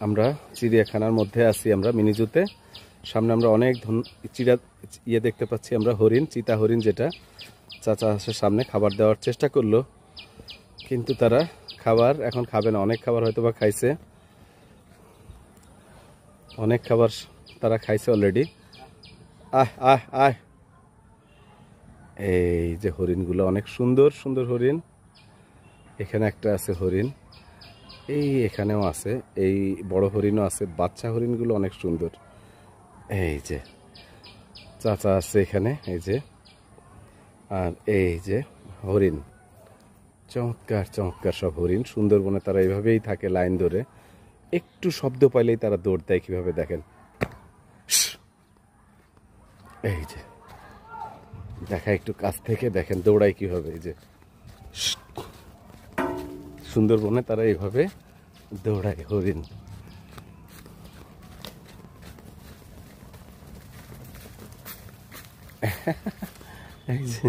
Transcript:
আমরা চিড়িয়াখানার মধ্যে আছি, আমরা মিনিজুতে। সামনে আমরা অনেক দেখতে পাচ্ছি আমরা, হরিণ, চিতা হরিণ, যেটা চাচা আসার সামনে খাবার দেওয়ার চেষ্টা করলো, কিন্তু তারা খাবার এখন খাবে না। অনেক খাবার হয়তো বা খাইছে, অনেক খাবার তারা খাইছে অলরেডি। আহ আহ আহ এই যে হরিণগুলো, অনেক সুন্দর সুন্দর হরিণ। এখানে একটা আছে হরিণ, এই এখানেও আছে, এই বড় হরিণও আছে। বাচ্চা হরিণগুলো অনেক সুন্দর। এই যে চাচা আছে এখানে, এই যে, আর এই যে হরিণ, চমৎকার চমৎকার সব হরিণ। সুন্দরবনে তারা এইভাবেই থাকে লাইন ধরে, একটু শব্দ পাইলেই তারা দৌড় দেয় কিভাবে দেখেন। এই যে দেখা একটু কাছ থেকে দেখেন দৌড়ায় কিভাবে। এই যে সুন্দরবনে তারা এইভাবে দৌড়ায় হরিণ। এই যে